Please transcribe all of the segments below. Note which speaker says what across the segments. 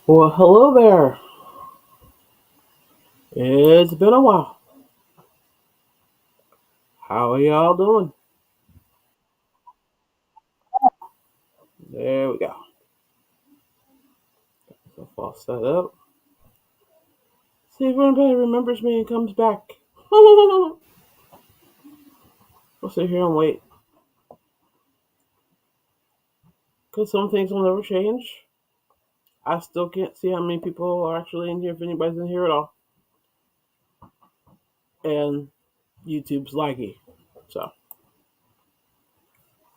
Speaker 1: Well, hello there. It's been a while. How are y'all doing? There we go. So I'll set up. See if anybody remembers me and comes back. We'll sit here and wait. Because some things will never change. I still can't see how many people are actually in here, if anybody's in here at all. And YouTube's laggy. So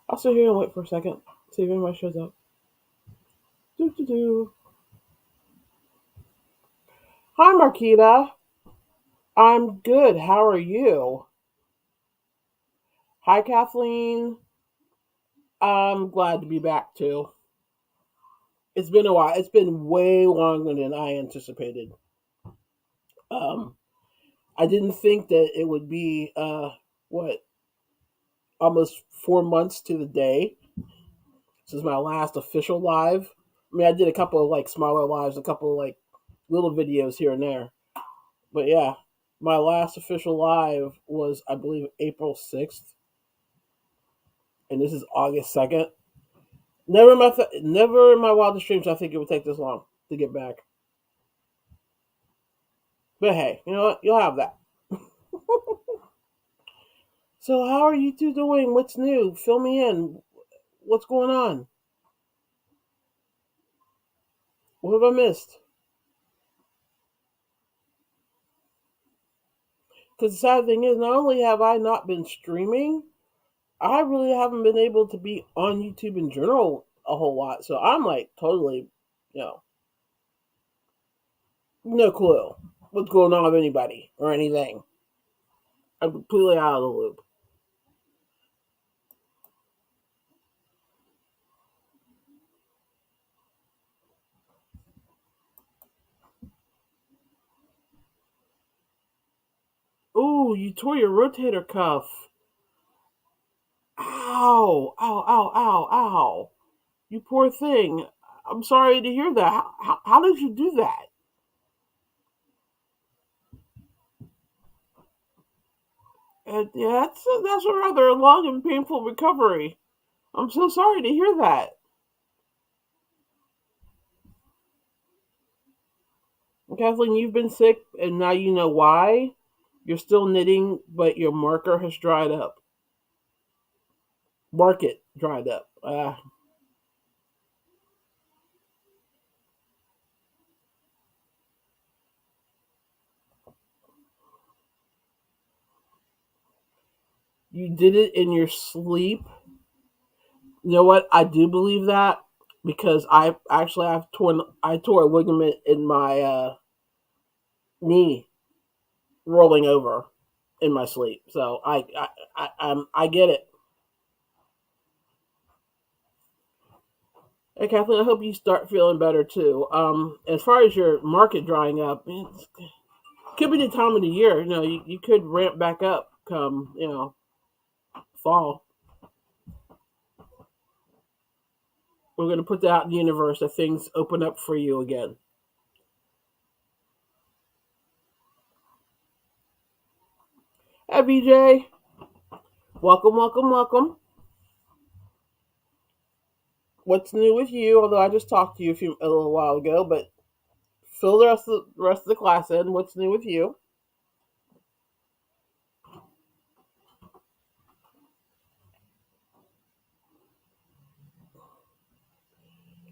Speaker 1: I'll sit here and wait for a second. See if anybody shows up. Doo doo doo. Hi, Marquita. I'm good. How are you? Hi, Kathleen. I'm glad to be back too. It's been a while. It's been way longer than I anticipated. Um, I didn't think that it would be what almost 4 months to the day since my last official live. I mean, I did a couple of like smaller lives, a couple of like little videos here and there, but yeah, my last official live was I believe April 6th, and this is August 2nd. Never in my wildest dreams I think it would take this long to get back. But hey, you know what? You'll have that. So how are you two doing? What's new? Fill me in. What's going on? What have I missed? Because the sad thing is, not only have I not been streaming, I really haven't been able to be on YouTube in general a whole lot. So I'm like totally, you know, no clue what's going on with anybody or anything. I'm completely out of the loop. Ooh, you tore your rotator cuff. Ow, ow, ow, ow, ow. You poor thing. I'm sorry to hear that. How did you do that? Yeah, that's a rather long and painful recovery. I'm so sorry to hear that. Kathleen, you've been sick and now you know why. You're still knitting, but your marker has dried up. Market dried up. You did it in your sleep. You know what? I do believe that because I tore a ligament in my knee rolling over in my sleep. So I get it. Hey Kathleen, I hope you start feeling better too. As far as your market drying up, it could be the time of the year. You know, you could ramp back up come fall. We're going to put that out in the universe that things open up for you again. Hey BJ, welcome, welcome, welcome. What's new with you? Although I just talked to you a little while ago, but fill the rest of the class in. What's new with you?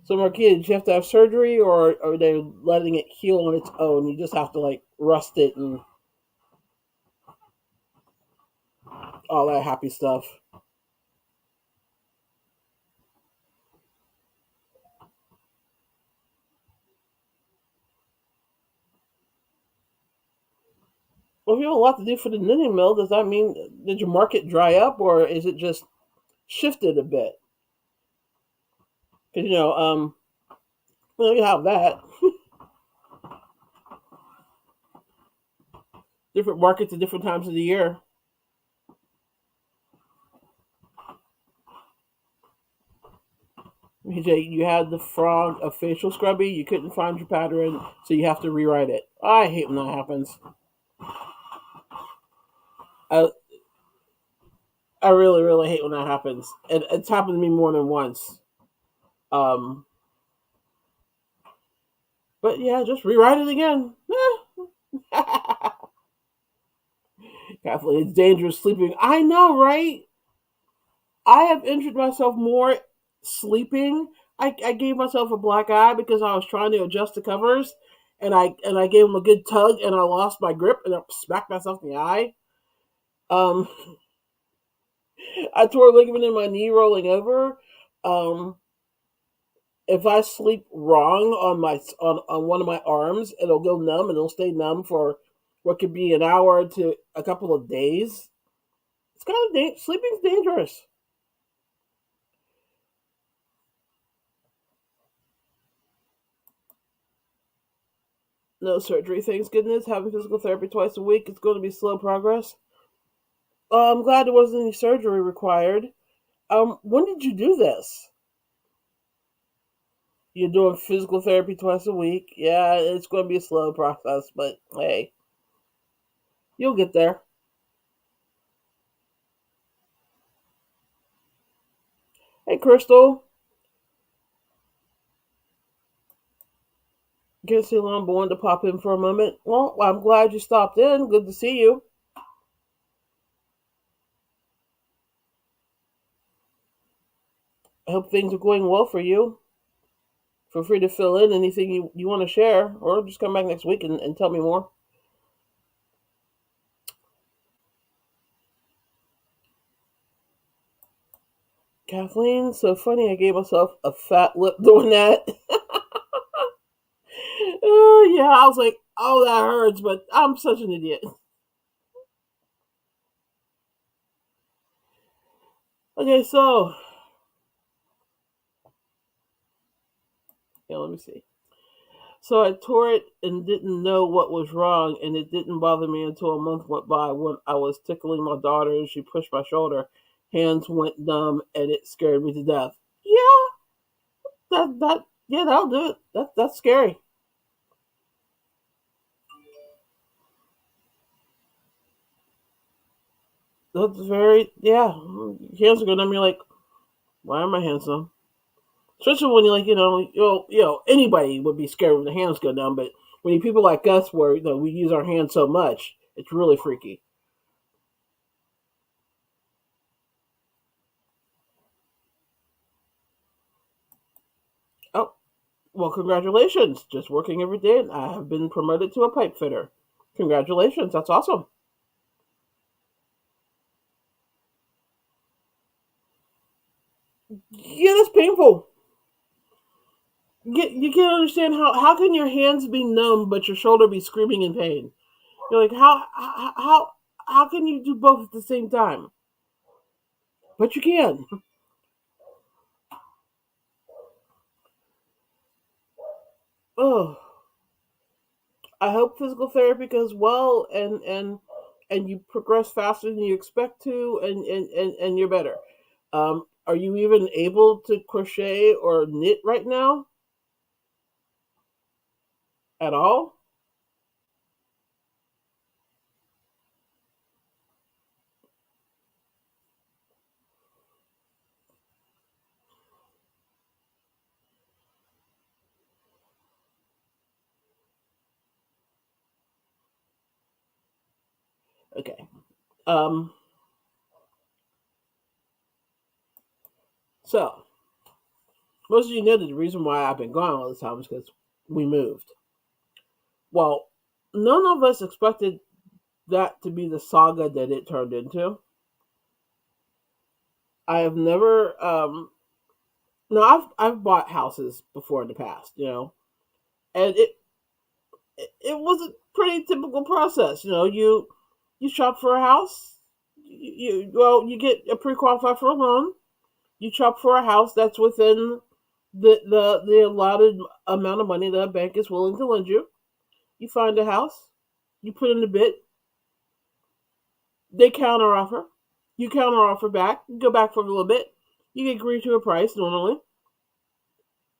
Speaker 1: So Marquita, did you have to have surgery, or are they letting it heal on its own? You just have to like rust it and all that happy stuff. Well, if you have a lot to do for the knitting mill, does that mean did your market dry up, or is it just shifted a bit? Because you have that different markets at different times of the year. You had the frog a facial scrubby. You couldn't find your pattern, so you have to rewrite it. I hate when that happens. I I really really hate when that happens. It's happened to me more than once. Um, but yeah, just rewrite it again. Kathleen, it's dangerous sleeping. I know, right? I have injured myself more sleeping. I gave myself a black eye because I was trying to adjust the covers, and I gave them a good tug, and I lost my grip, and I smacked myself in the eye. Um, I tore a ligament in my knee rolling over. Um, if I sleep wrong on one of my arms, it'll go numb, and it'll stay numb for what could be an hour to a couple of days. It's kind of sleeping's dangerous. No surgery, thanks goodness. Having physical therapy twice a week. It's going to be slow progress. I'm glad there wasn't any surgery required. When did you do this? You're doing physical therapy twice a week. Yeah, it's going to be a slow process, but hey, you'll get there. Hey, Crystal. Can't see long, but wanted to pop in for a moment. Well, I'm glad you stopped in. Good to see you. I hope things are going well for you. Feel free to fill in anything you want to share, or just come back next week and tell me more. Kathleen, so funny. I gave myself a fat lip doing that. Yeah, I was like, oh, that hurts, but I'm such an idiot. Okay, so, yeah, let me see. So I tore it and didn't know what was wrong, and it didn't bother me until a month went by when I was tickling my daughter and she pushed my shoulder. Hands went numb, and it scared me to death. Yeah, yeah, that'll do it. That's scary. That's very yeah. Hands are going numb. You're like, why are my hands numb? Especially when you're like, anybody would be scared when the hands go numb, but when you people like us, where we use our hands so much, it's really freaky. Oh, well, congratulations! Just working every day, and I have been promoted to a pipe fitter. Congratulations! That's awesome. Yeah, that's painful. You can't understand how can your hands be numb but your shoulder be screaming in pain. You're like how can you do both at the same time? But you can. Oh, I hope physical therapy goes well and you progress faster than you expect to and you're better. Are you even able to crochet or knit right now at all? Okay. Um, so most of you know that the reason why I've been gone all this time is because we moved. Well, none of us expected that to be the saga that it turned into. I have never no, I've bought houses before in the past, and it was a pretty typical process. You shop for a house, you get a pre-qualified for a loan. You shop for a house that's within the allotted amount of money that a bank is willing to lend you. You find a house, you put in the bid, they counter offer, you counter offer back, you go back for a little bit, you get agreed to a price normally,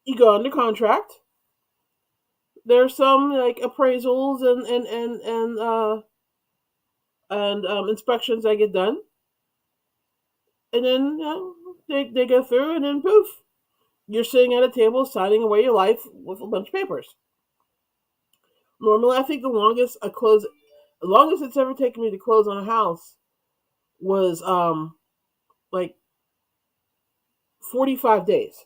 Speaker 1: You go under contract. There's some like appraisals and inspections that get done, and then they go through, and then poof, you're sitting at a table signing away your life with a bunch of papers. Normally, I think the longest it's ever taken me to close on a house was like 45 days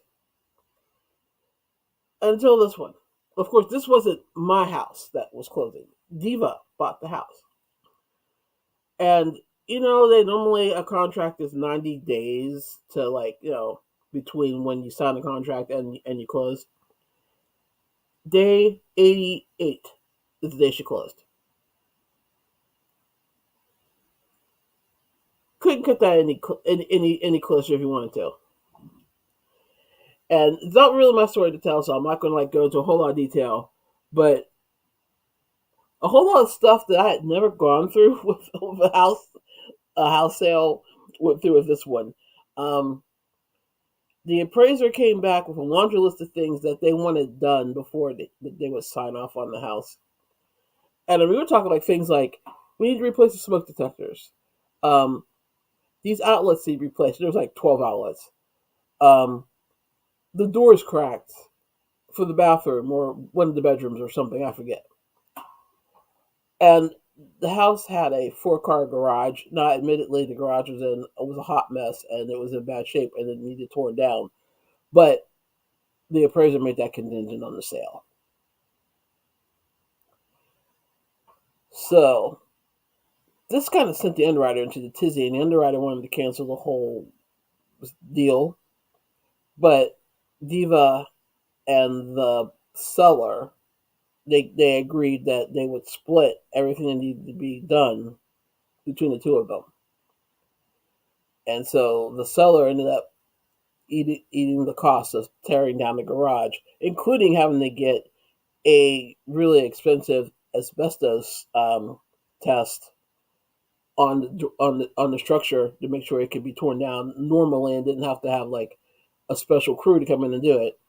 Speaker 1: until this one. Of course, this wasn't my house that was closing. Diva bought the house, and they normally a contract is 90 days to between when you sign the contract and you close. Day 88 is the day she closed. Couldn't cut that any closer if you wanted to. And it's not really my story to tell, so I'm not going to go into a whole lot of detail. But a whole lot of stuff that I had never gone through with a house sale went through with this one. Um, the appraiser came back with a laundry list of things that they wanted done before they would sign off on the house. And we were talking things like we need to replace the smoke detectors. Um, these outlets need replaced. There was 12 outlets. Um, the door's cracked for the bathroom or one of the bedrooms or something. I forget. And the house had a 4-car garage. Now, admittedly, the garage was a hot mess and it was in bad shape and it needed torn down. But the appraiser made that contingent on the sale. So this kind of sent the underwriter into the tizzy, and the underwriter wanted to cancel the whole deal. But Diva and the seller, they agreed that they would split everything that needed to be done between the two of them. And so the seller ended up eating the cost of tearing down the garage, including having to get a really expensive asbestos test on the structure to make sure it could be torn down normally and didn't have to have a special crew to come in and do it.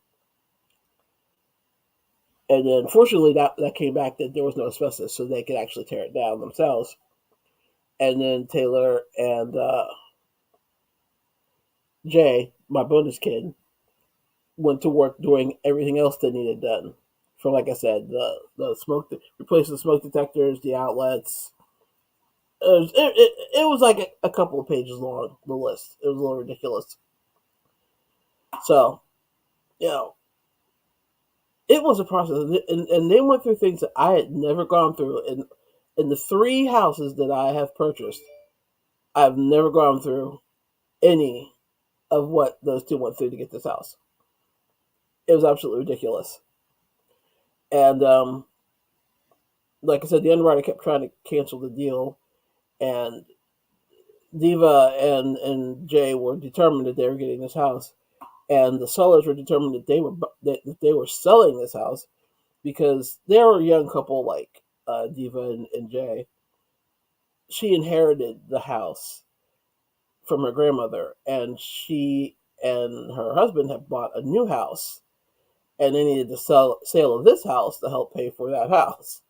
Speaker 1: And then fortunately that came back that there was no asbestos, so they could actually tear it down themselves. And then Taylor and Jay, my bonus kid, went to work doing everything else that needed done. For like I said, the replacing the smoke detectors, the outlets. It was a couple of pages long. The list. It was a little ridiculous. So, you know, it was a process, and they went through things that I had never gone through. In the 3 houses that I have purchased, I've never gone through any of what those 2 went through to get this house. It was absolutely ridiculous. And like I said, the underwriter kept trying to cancel the deal, and Diva and Jay were determined that they were getting this house, and the sellers were determined that they were selling this house because they were a young couple like Diva and Jay. She inherited the house from her grandmother, and she and her husband had bought a new house, and they needed the sale of this house to help pay for that house.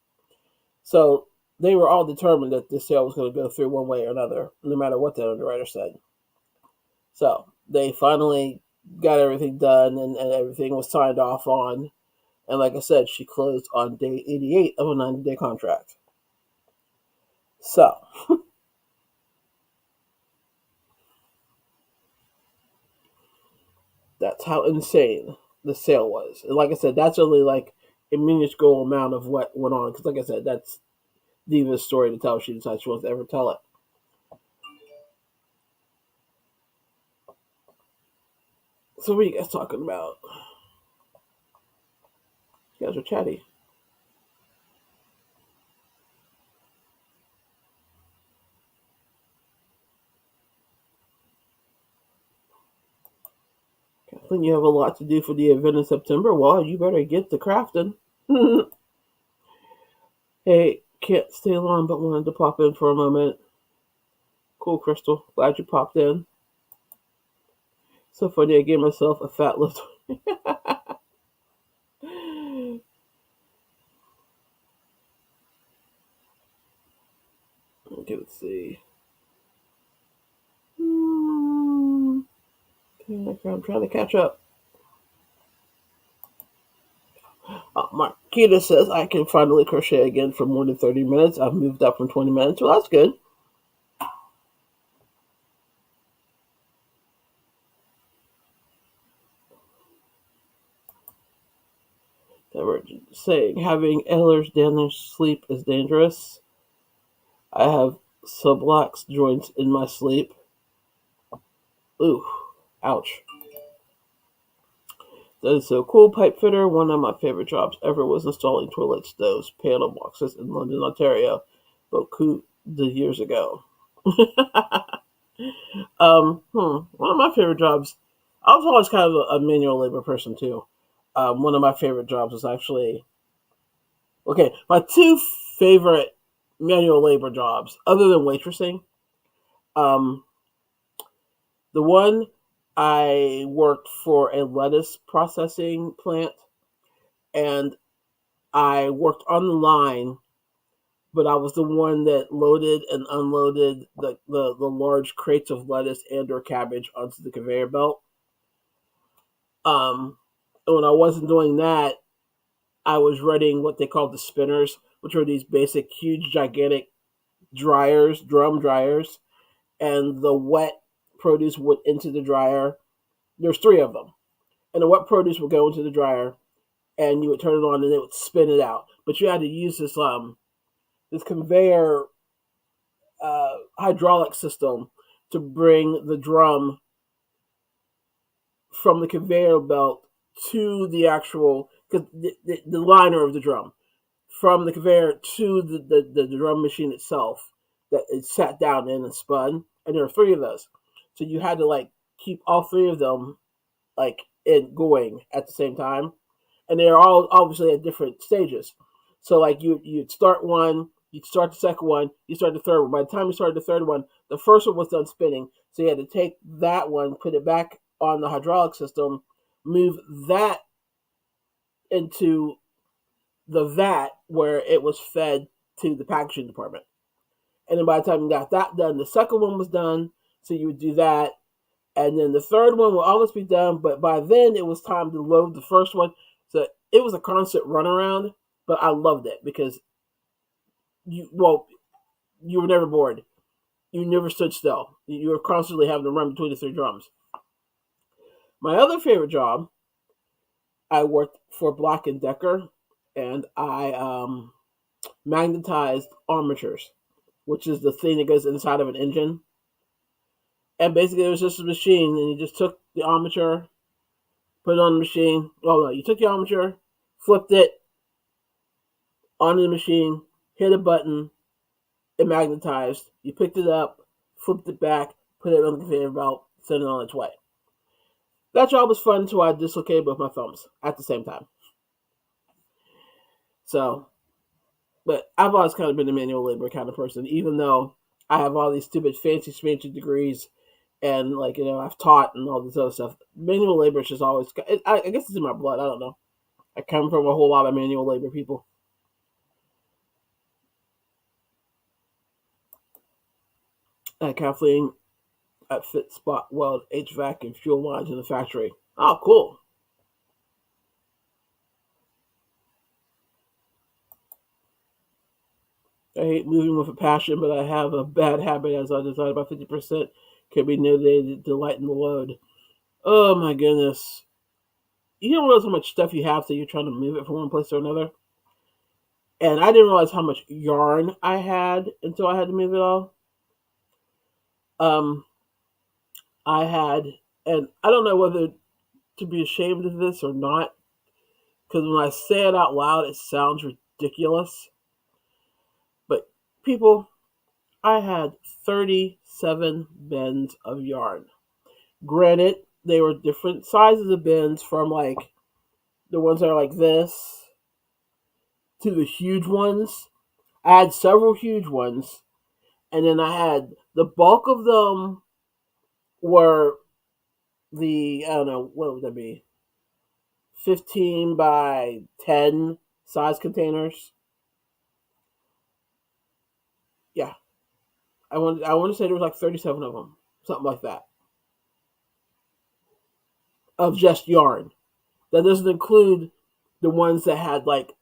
Speaker 1: So they were all determined that this sale was going to go through one way or another, no matter what the underwriter said. So they finally got everything done, and everything was signed off on. And like I said, she closed on day 88 of a 90-day contract. So that's how insane the sale was. And like I said, that's only a minuscule amount of what went on. Because like I said, that's Diva's story to tell if she decides she wants to ever tell it. So what are you guys talking about? You guys are chatty. Kathleen, you have a lot to do for the event in September. Well, you better get to crafting. Hey, can't stay long, but wanted to pop in for a moment. Cool, Crystal. Glad you popped in. So funny, I gave myself a fat lift. see. Hmm. Okay, I'm trying to catch up. Marquita says I can finally crochet again for more than 30 minutes. I've moved up from 20 minutes. Well, that's good. Divergent saying having Ehlers-Danlos sleep is dangerous. I have sublux joints in my sleep. Ooh, ouch. That is so cool, pipe fitter. One of my favorite jobs ever was installing toilet stoves, panel boxes in London, Ontario, beaucoup de years ago. One of my favorite jobs. I was always kind of a manual labor person too. One of my favorite jobs was actually okay. My two favorite manual labor jobs, other than waitressing, um, the one I worked for a lettuce processing plant, and I worked on the line, but I was the one that loaded and unloaded the large crates of lettuce and or cabbage onto the conveyor belt. And when I wasn't doing that, I was running what they called the spinners, which are these basic, huge, gigantic dryers, drum dryers, and the wet produce went into the dryer. There's three of them, and the wet produce would go into the dryer, and you would turn it on, and it would spin it out. But you had to use this conveyor hydraulic system to bring the drum from the conveyor belt to the actual the liner of the drum from the conveyor to the drum machine itself that it sat down in and spun. And there were three of those, so you had to like keep all three of them like in going at the same time, and they're all obviously at different stages. So like you'd start one, you'd start the second one, you start the third one. By the time you started the third one, the first one was done spinning. So you had to take that one, put it back on the hydraulic system, move that into the vat where it was fed to the packaging department. And then by the time you got that done, the second one was done. So you would do that. And then the third one will almost be done. But by then it was time to load the first one. So it was a constant runaround. But I loved it because you were never bored. You never stood still. You were constantly having to run between the three drums. My other favorite job, I worked for Black and Decker, and I magnetized armatures, which is the thing that goes inside of an engine. And basically, it was just a machine, and you just took the armature, put it on the machine. Oh no, you took the armature, flipped it onto the machine, hit a button, it magnetized. You picked it up, flipped it back, put it on the conveyor belt, sent it on its way. That job was fun until I dislocated both my thumbs at the same time. So, but I've always kind of been a manual labor kind of person, even though I have all these stupid fancy degrees and like I've taught and all this other stuff. Manual labor is just always. I guess it's in my blood. I don't know. I come from a whole lot of manual labor people. Kathleen at Fit Spot Weld HVAC and fuel lines in the factory. Oh, cool. I hate moving with a passion, but I have a bad habit as I decided about 50% can be notated to lighten the load. Oh my goodness. You don't realize how much stuff you have, so you're trying to move it from one place to another. And I didn't realize how much yarn I had until I had to move it all. Um, I had, and I don't know whether to be ashamed of this or not, because when I say it out loud, it sounds ridiculous. But people, I had 37 bins of yarn. Granted, they were different sizes of bins, from like the ones that are like this to the huge ones. I had several huge ones, and then I had the bulk of them were I don't know, what would that be? 15 by 10 size containers. Yeah. I want to say there was like 37 of them, something like that, of just yarn. That doesn't include the ones that had like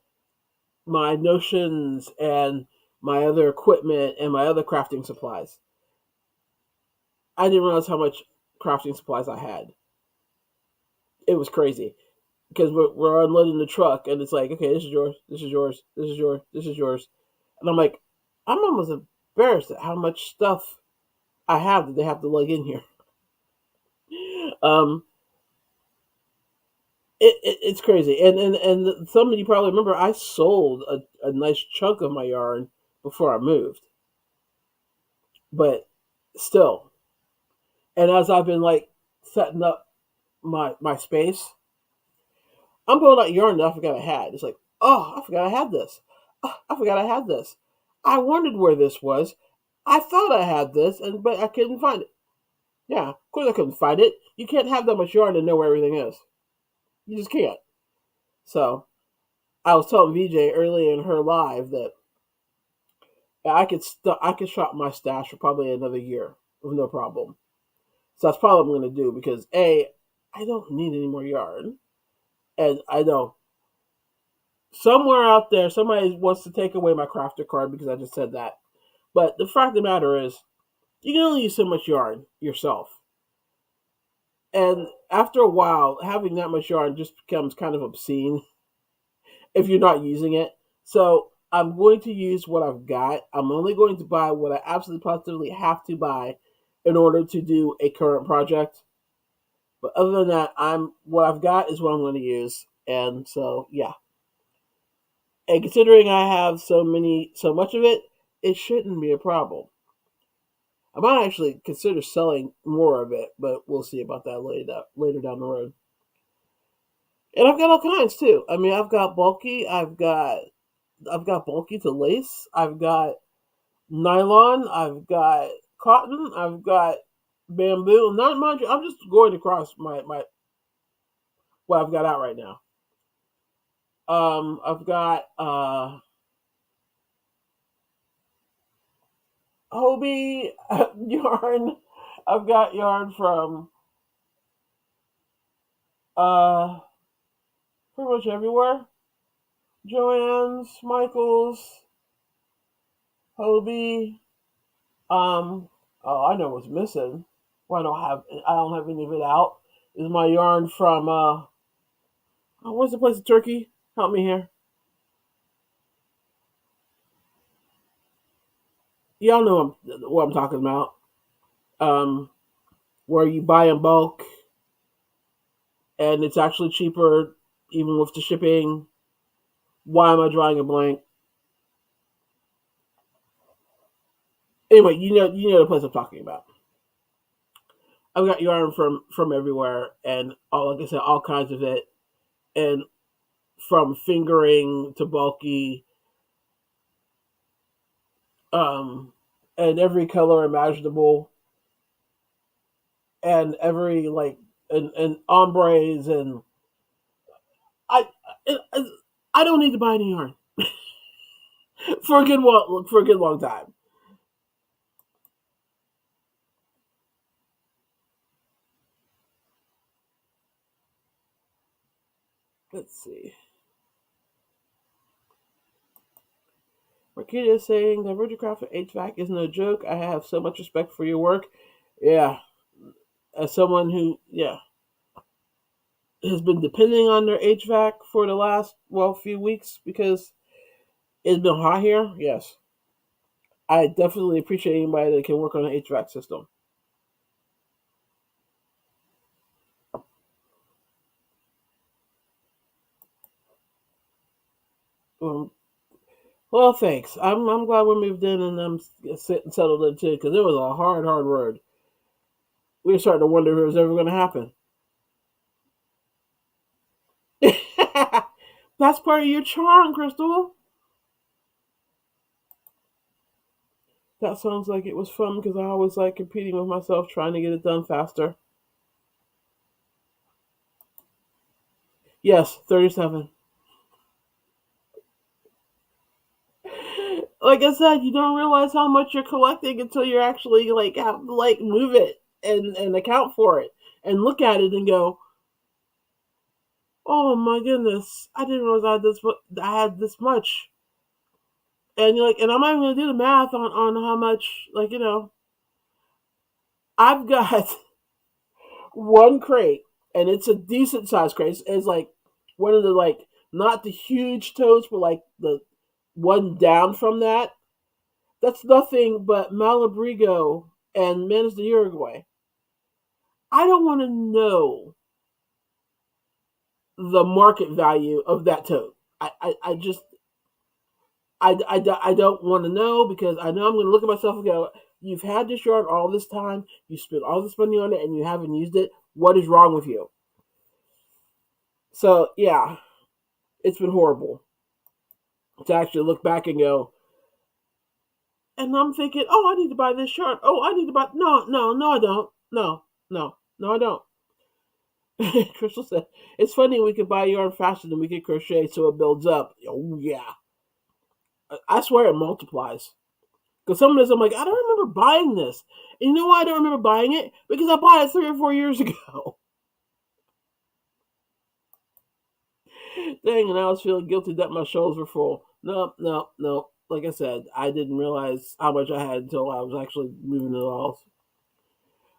Speaker 1: my notions and my other equipment and my other crafting supplies. I didn't realize how much crafting supplies I had. It was crazy because we're unloading the truck and it's like, okay, this is yours, this is yours, this is yours, this is yours, and I'm like, I'm almost embarrassed at how much stuff I have that they have to lug in here. Um, it's crazy, and some of you probably remember I sold a nice chunk of my yarn before I moved, but still, and as I've been like setting up my space, I'm pulling out yarn that I forgot I had. It's like, oh, I forgot I had this. Oh, I forgot I had this. I wondered where this was. I thought I had this, and but I couldn't find it. Yeah, of course I couldn't find it. You can't have that much yarn and know where everything is. You just can't. So I was telling VJ earlier in her live that I could shop my stash for probably another year with no problem. So that's probably what I'm going to do because I don't need any more yarn, and I know somewhere out there somebody wants to take away my crafter card because I just said that. But the fact of the matter is, you can only use so much yarn yourself, and after a while, having that much yarn just becomes kind of obscene if you're not using it. So I'm going to use what I've got. I'm only going to buy what I absolutely positively have to buy in order to do a current project. But other than that, I'm what I've got is what I'm going to use. And so yeah. And considering I have so much of it, it shouldn't be a problem. I might actually consider selling more of it, but we'll see about that later down the road. And I've got all kinds too. I mean, I've got bulky to lace. I've got nylon. I've got cotton. I've got bamboo. Not mind you, I'm just going across my what I've got out right now. I've got Hobie yarn. I've got yarn from uh pretty much everywhere. Joann's, Michaels, Hobie. Oh, I know what's missing. Well, I don't have any of it out. Is my yarn from oh, what's the place in Turkey? Help me here. Y'all know what I'm talking about. Um, where you buy in bulk and it's actually cheaper even with the shipping. Why am I drawing a blank? Anyway, you know the place I'm talking about. I've got yarn from everywhere and all like I said, all kinds of it. And from fingering to bulky, um, and every color imaginable, and every like and ombres and I I, I don't need to buy any yarn for a good long time. Let's see. Marquita is saying the Verticraft for HVAC is no joke. I have so much respect for your work. Yeah, as someone who has been depending on their HVAC for the last few weeks because it's been hot here. Yes, I definitely appreciate anybody that can work on an HVAC system. Um, well, thanks. I'm glad we moved in and I'm sitting settled in too because it was a hard road. We were starting to wonder if it was ever going to happen. That's part of your charm, Crystal. That sounds like it was fun because I always like competing with myself, trying to get it done faster. Yes, 37. Like I said, you don't realize how much you're collecting until you're actually like have to like move it and account for it and look at it and go, oh my goodness, I didn't realize I had this much. And you're like, and I'm not even gonna do the math on how much, like, I've got one crate, and it's a decent size crate. It's like one of the like not the huge totes, but like the one down from that. That's nothing but Malabrigo and Menace de Uruguay. I don't want to know the market value of that tote. I just I don't want to know because I know I'm going to look at myself and go, you've had this yarn all this time, you spent all this money on it, and you haven't used it. What is wrong with you? So yeah, it's been horrible to actually look back and go. And I'm thinking, oh, I need to buy this yarn. Oh, I need to buy. No, no, no, I don't. No, no, no, I don't. Crystal said, it's funny we can buy yarn faster than we can crochet, so it builds up. Oh yeah, I swear it multiplies. Because some of this, I'm like, I don't remember buying this. And you know why I don't remember buying it? Because I bought it 3 or 4 years ago. Dang, and I was feeling guilty that my shoulders were full. No, no, no. Like I said, I didn't realize how much I had until I was actually moving it all.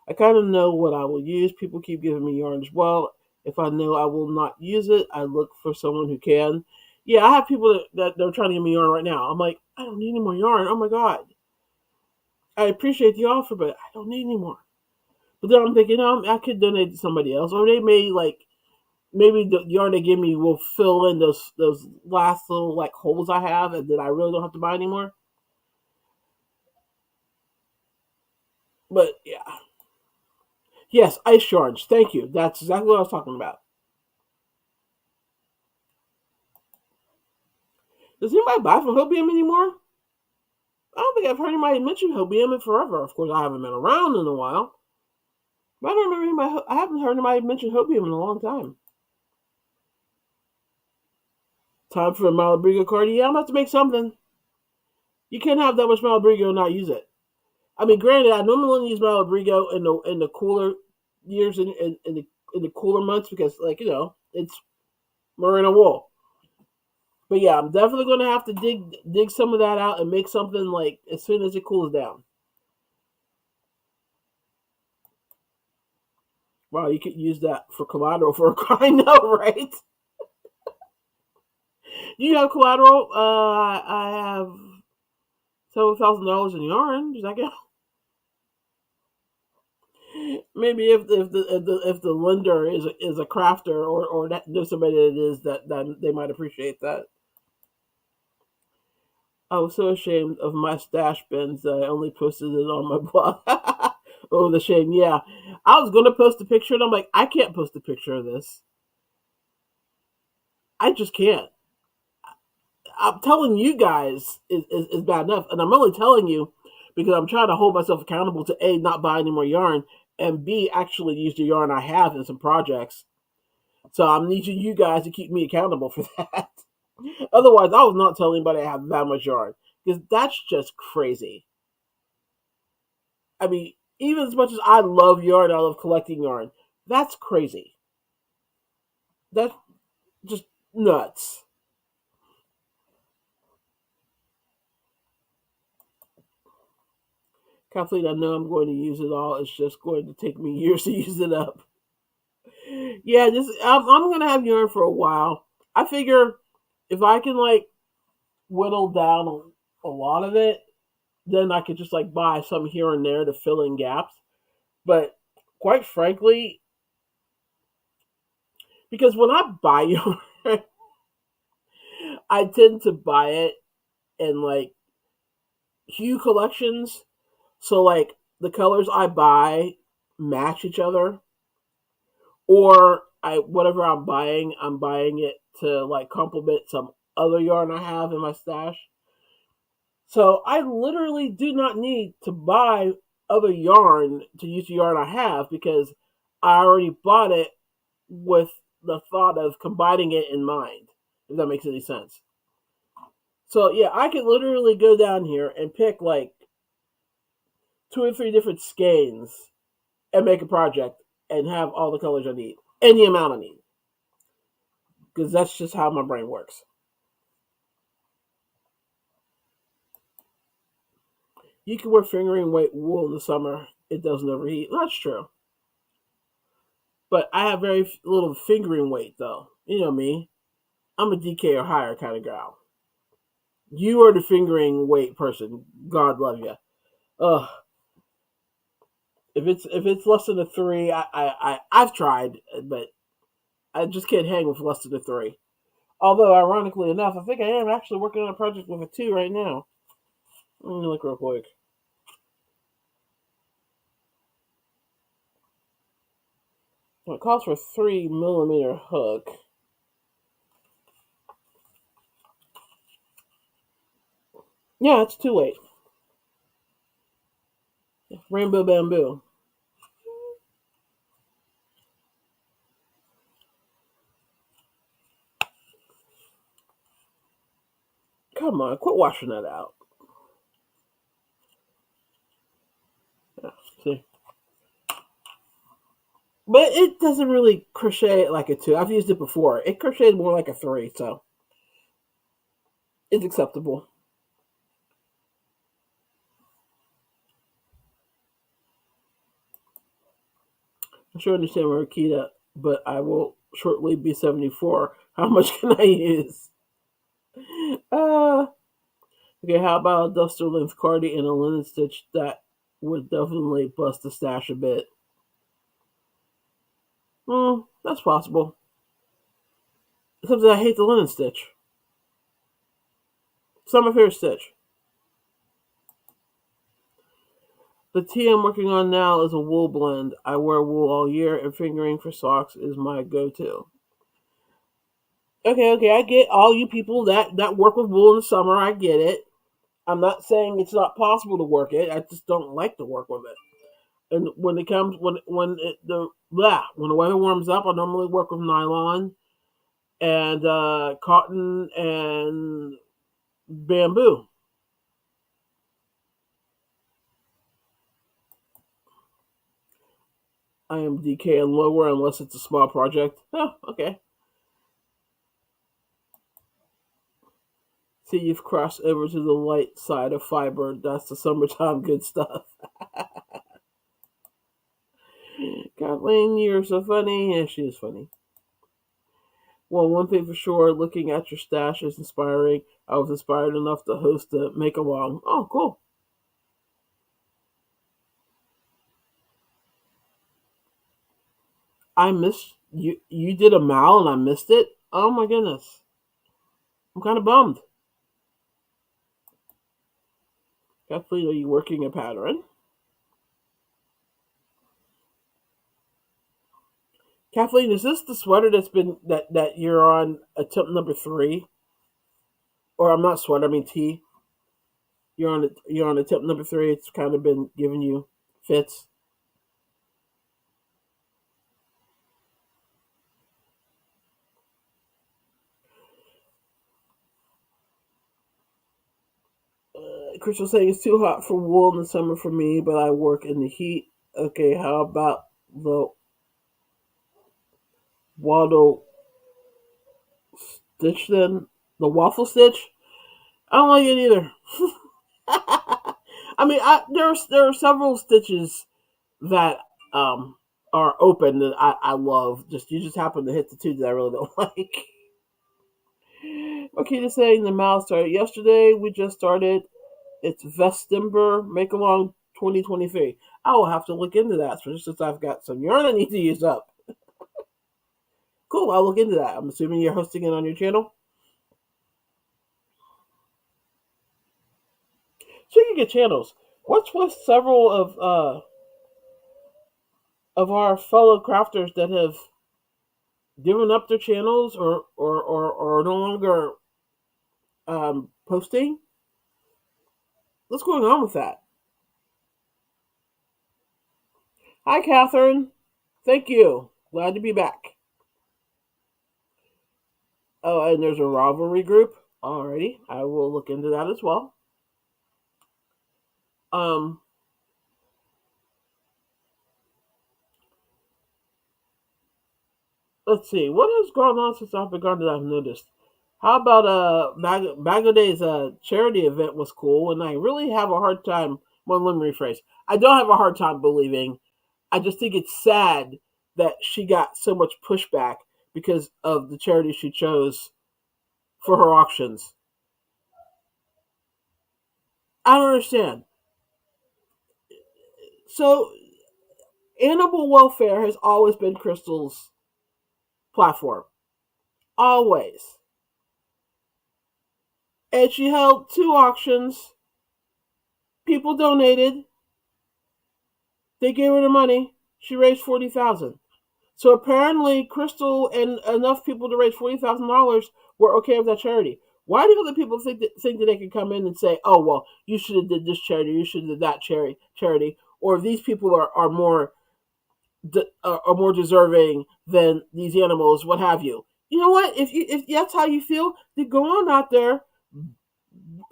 Speaker 1: I kind of know what I will use. People keep giving me yarn as well. If I know I will not use it, I look for someone who can. Yeah, I have people that they're trying to give me yarn right now. I'm like, I don't need any more yarn. Oh my god. I appreciate the offer, but I don't need any more. But then I'm thinking, I could donate to somebody else, or they may like maybe the yarn they give me will fill in those last little like holes I have, and then I really don't have to buy anymore. But yeah, yes, ice yarns. Thank you. That's exactly what I was talking about. Does anybody buy from Hopium anymore? I don't think I've heard anybody mention Hopium in forever. Of course, I haven't been around in a while, but I don't remember anybody. I haven't heard anybody mention Hopium in a long time. Time for a Malabrigo card. Yeah, I'm gonna have to make something. You can't have that much Malabrigo and not use it. I mean, granted, I normally only use Malabrigo in the cooler years in the cooler months because, like, it's merino wool. But yeah, I'm definitely going to have to dig some of that out and make something like as soon as it cools down. Wow, you could use that for collateral for a I know, right? Do you have collateral? I have several $1,000s in yarn. Does that count? Maybe if the lender is a crafter or that knows somebody that is that they might appreciate that. I was so ashamed of my stash bins that I only posted it on my blog. Oh, the shame. Yeah. I was going to post a picture and I'm like, I can't post a picture of this. I just can't. I'm telling you guys is bad enough. And I'm only telling you because I'm trying to hold myself accountable to A, not buy any more yarn, and B, actually use the yarn I have in some projects. So I'm needing you guys to keep me accountable for that. Otherwise, I was not telling anybody I have that much yarn because that's just crazy. I mean, even as much as I love yarn, I love collecting yarn. That's crazy. That's just nuts. Kathleen, I know I'm going to use it all. It's just going to take me years to use it up. Yeah, I'm gonna have yarn for a while. I figure if I can like whittle down a lot of it, then I could just like buy some here and there to fill in gaps. But quite frankly, because when I buy yarn, I tend to buy it in like hue collections. So like the colors I buy match each other, or I whatever I'm buying it to like complement some other yarn I have in my stash. So I literally do not need to buy other yarn to use the yarn I have because I already bought it with the thought of combining it in mind. If that makes any sense. So yeah, I could literally go down here and pick like two or three different skeins and make a project and have all the colors I need, any amount I need, because that's just how my brain works. You can wear fingering weight wool in the summer; it doesn't overheat. That's true, but I have very little fingering weight though. You know me; I'm a DK or higher kind of gal. You are the fingering weight person. God love you. Ugh. If it's less than a three, I've tried, but I just can't hang with less than a three. Although, ironically enough, I think I am actually working on a project with a two right now. Let me look real quick. So it calls for a 3 millimeter hook. Yeah, it's too late. Rainbow bamboo. Come on, quit washing that out. Yeah, see, but it doesn't really crochet like a two. I've used it before. It crocheted more like a three, so it's acceptable. I sure understand Marquita, but I will shortly be 74. How much can I use? Uh, okay, how about a duster length cardi and a linen stitch that would definitely bust the stash a bit? That's possible. Except that I hate the linen stitch. It's not my favorite stitch. The tea I'm working on now is a wool blend. I wear wool all year, and fingering for socks is my go-to. Okay, okay, I get all you people that work with wool in the summer. I get it. I'm not saying it's not possible to work it. I just don't like to work with it. And when it comes when the weather warms up, I normally work with nylon and cotton and bamboo. I am DK and lower unless it's a small project. Oh, okay. See, you've crossed over to the light side of fiber. That's the summertime good stuff. Kathleen, you're so funny. Yeah, she is funny. Well, one thing for sure, looking at your stash is inspiring. I was inspired enough to host a make along. Oh, cool. I missed you. You did a mal and I missed it. Oh my goodness. I'm kind of bummed. Kathleen, are you working a pattern? Kathleen, is this the sweater that you're on attempt number three? Or I'm not sweater. I mean tee. You're on attempt number three. It's kind of been giving you fits. Crystal saying it's too hot for wool in the summer for me, but I work in the heat. Okay, how about the waddle stitch then? The waffle stitch? I don't like it either. I mean, there are several stitches that are open that I love. Just you just happen to hit the two that I really don't like. Okay, just saying the mouse started yesterday. We just started. It's Vestember Make Along 2023. I will have to look into that, especially since I've got some yarn I need to use up. Cool, I'll look into that. I'm assuming you're hosting it on your channel. Speaking of channels, what's with several of our fellow crafters that have given up their channels or no longer posting? What's going on with that? Hi, Catherine. Thank you. Glad to be back. Oh, and there's a rivalry group. Alrighty, I will look into that as well. Um, let's see, what has gone on since I've begun that I've noticed. How about Bagoday's charity event was cool, and I really have a hard time. Well, let me rephrase. I don't have a hard time believing. I just think it's sad that she got so much pushback because of the charity she chose for her auctions. I don't understand. So, animal welfare has always been Crystal's platform. Always. And she held two auctions. People donated. They gave her the money. She raised 40,000. So apparently, Crystal and enough people to raise $40,000 were okay with that charity. Why do other people think that they can come in and say, "Oh well, you should have did this charity, you should have did that charity," or these people are more are more deserving than these animals, what have you? You know what? If that's how you feel, then go on out there,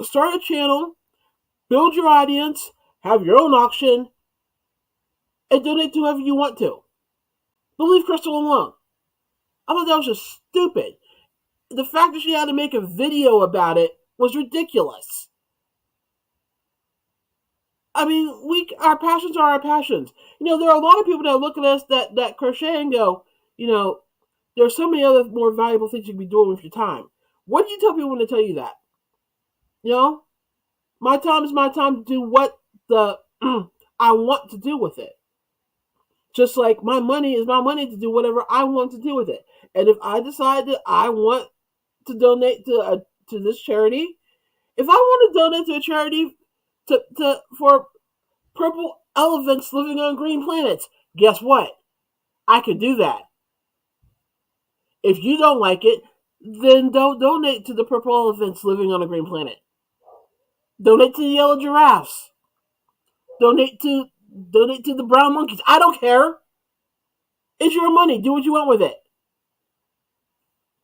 Speaker 1: start a channel, build your audience, have your own auction, and donate to whoever you want to. But leave Crystal alone. I thought that was just stupid. The fact that she had to make a video about it was ridiculous. I mean, our passions are our passions. There are a lot of people that look at us that crochet and go, you know, there's so many other more valuable things you can be doing with your time. What do you tell people when they tell you that? You know, my time is my time to do what the I want to do with it. Just like my money is my money to do whatever I want to do with it. And if I decide that I want to donate to this charity, if I want to donate to a charity for purple elephants living on green planets, guess what? I can do that. If you don't like it, then don't donate to the purple elephants living on a green planet. Donate to the yellow giraffes. Donate to donate to the brown monkeys. I don't care. It's your money. Do what you want with it.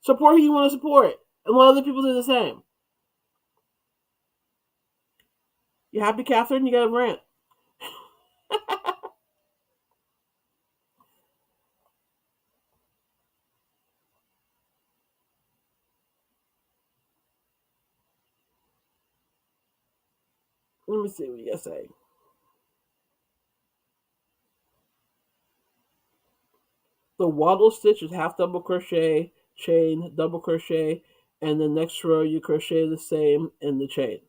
Speaker 1: Support who you want to support, and let other people do the same. You happy, Catherine? You got a rant. Let me see what you got to say. The waddle stitch is half double crochet, chain, double crochet, and the next row you crochet the same in the chain.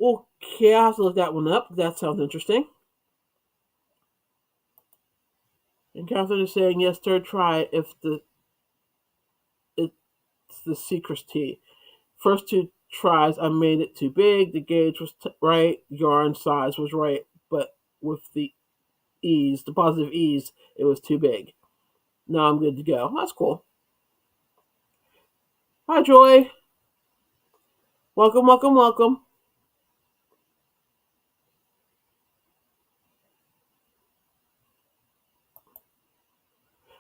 Speaker 1: Okay, I have to look that one up. That sounds interesting. And Catherine is saying yes, third try if it's the secret tea. First two tries, I made it too big. The gauge was right, yarn size was right, but with the positive ease, it was too big. Now I'm good to go. That's cool. Hi, Joy. Welcome, welcome, welcome.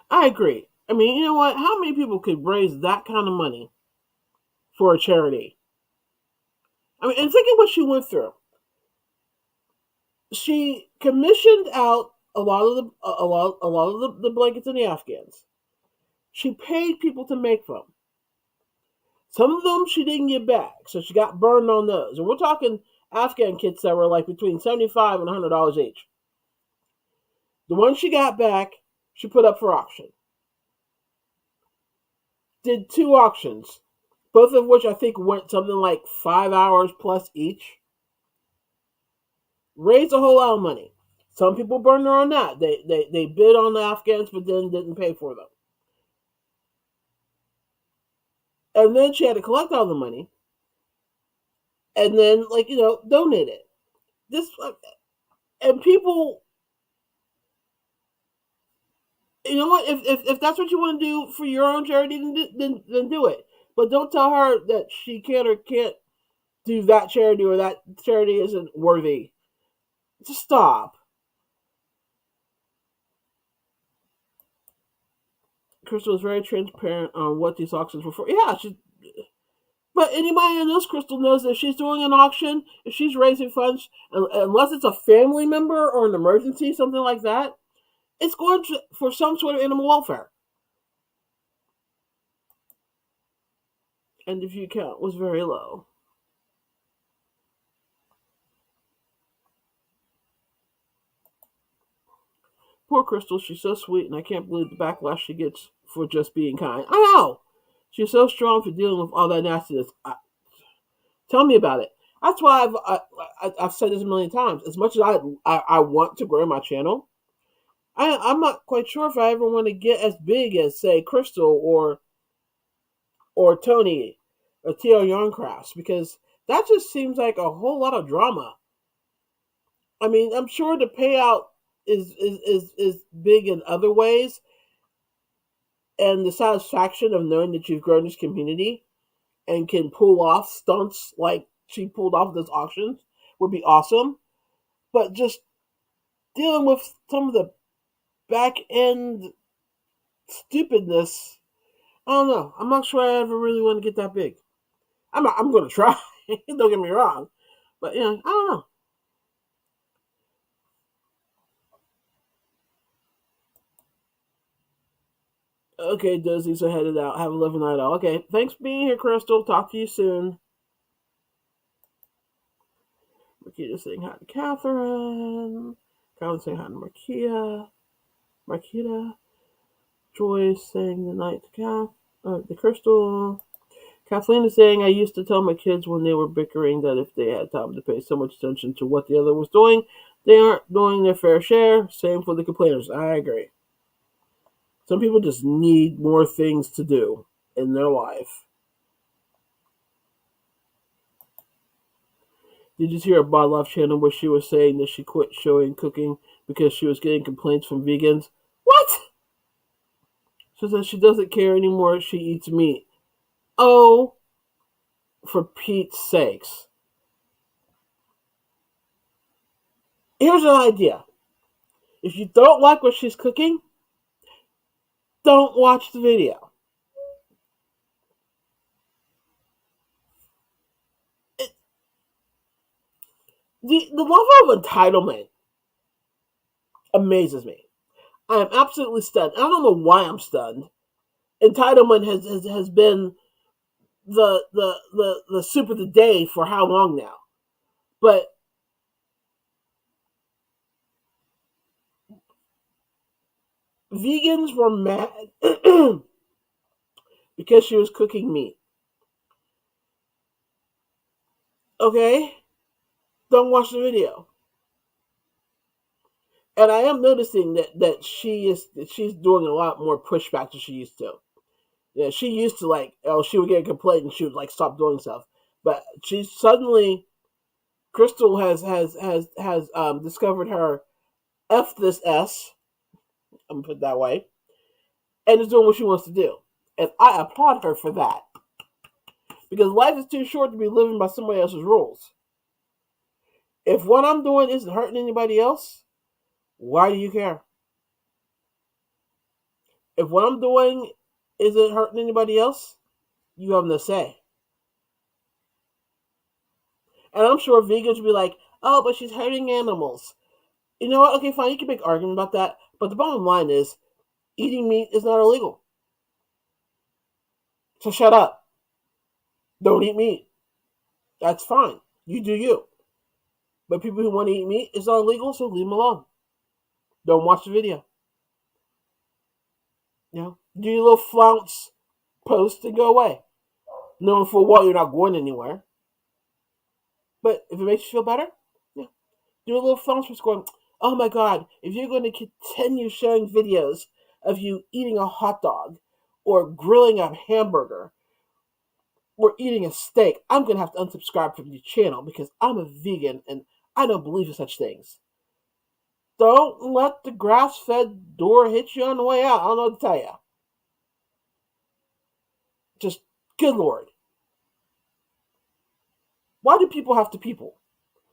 Speaker 1: I agree. I mean, you know what? How many people could raise that kind of money for a charity? I mean, and think of what she went through. She commissioned out a lot of the blankets and the Afghans. She paid people to make them. Some of them she didn't get back, so she got burned on those. And we're talking Afghan kits that were like between $75 and $100 each. The ones she got back, she put up for auction. Did two auctions, both of which I think went something like 5 hours plus each. Raised a whole lot of money. Some people burned her on that. They bid on the Afghans, but then didn't pay for them. And then she had to collect all the money, and then donate it. This and people, you know what? If that's what you want to do for your own charity, then do it. But don't tell her that she can or can't do that charity or that charity isn't worthy. Just stop. Crystal is very transparent on what these auctions were for. Yeah, but anybody that knows Crystal knows that if she's doing an auction, if she's raising funds, unless it's a family member or an emergency, something like that, it's going for some sort of animal welfare. And the view count was very low. Poor Crystal, she's so sweet, and I can't believe the backlash she gets for just being kind. I know! She's so strong for dealing with all that nastiness. Tell me about it. That's why I've said this a million times. As much as I want to grow my channel, I'm not quite sure if I ever want to get as big as, say, Crystal or Tony or T.R. Yarncrafts, because that just seems like a whole lot of drama. I mean, I'm sure the payout is big in other ways, and the satisfaction of knowing that you've grown this community and can pull off stunts like she pulled off those auctions would be awesome. But just dealing with some of the back end stupidness, I don't know. I'm not sure I ever really want to get that big. I'm going to try. Don't get me wrong, but I don't know. Okay, Dozie's are headed out. Have a lovely night all. Okay, thanks for being here, Crystal. Talk to you soon. Marquita saying hi to Catherine. Colin saying hi to Marquita. Joyce saying the night to the Crystal. Kathleen is saying, I used to tell my kids when they were bickering that if they had time to pay so much attention to what the other was doing, they aren't doing their fair share. Same for the complainers. I agree. Some people just need more things to do in their life. Did you hear about Love Channel where she was saying that she quit showing cooking because she was getting complaints from vegans? What? She says she doesn't care anymore. She eats meat. Oh, for Pete's sakes. Here's an idea. If you don't like what she's cooking, don't watch the video. The level of entitlement amazes me. I am absolutely stunned. I don't know why I'm stunned. Entitlement has been the soup of the day for how long now? But vegans were mad because she was cooking meat. Okay? Don't watch the video. And I am noticing that she's doing a lot more pushback than she used to. Yeah, she used to she would get a complaint and she would stop doing stuff. But she suddenly Crystal has discovered her F this S, I'm gonna put it that way, and is doing what she wants to do. And I applaud her for that. Because life is too short to be living by somebody else's rules. If what I'm doing isn't hurting anybody else, why do you care? If what I'm doing isn't hurting anybody else, you have no say. And I'm sure vegans will be like, oh, but she's hurting animals. You know what? Okay, fine, you can make an argument about that. But the bottom line is, eating meat is not illegal. So shut up. Don't eat meat. That's fine. You do you. But people who want to eat meat, it's not illegal, so leave them alone. Don't watch the video. Do your little flounce post and go away. Knowing full well you're not going anywhere. But if it makes you feel better, do a little flounce post going, oh my god, if you're going to continue showing videos of you eating a hot dog or grilling a hamburger or eating a steak, I'm going to have to unsubscribe from your channel because I'm a vegan and I don't believe in such things. Don't let the grass-fed door hit you on the way out. I don't know what to tell you. Just, good Lord. Why do people have to people?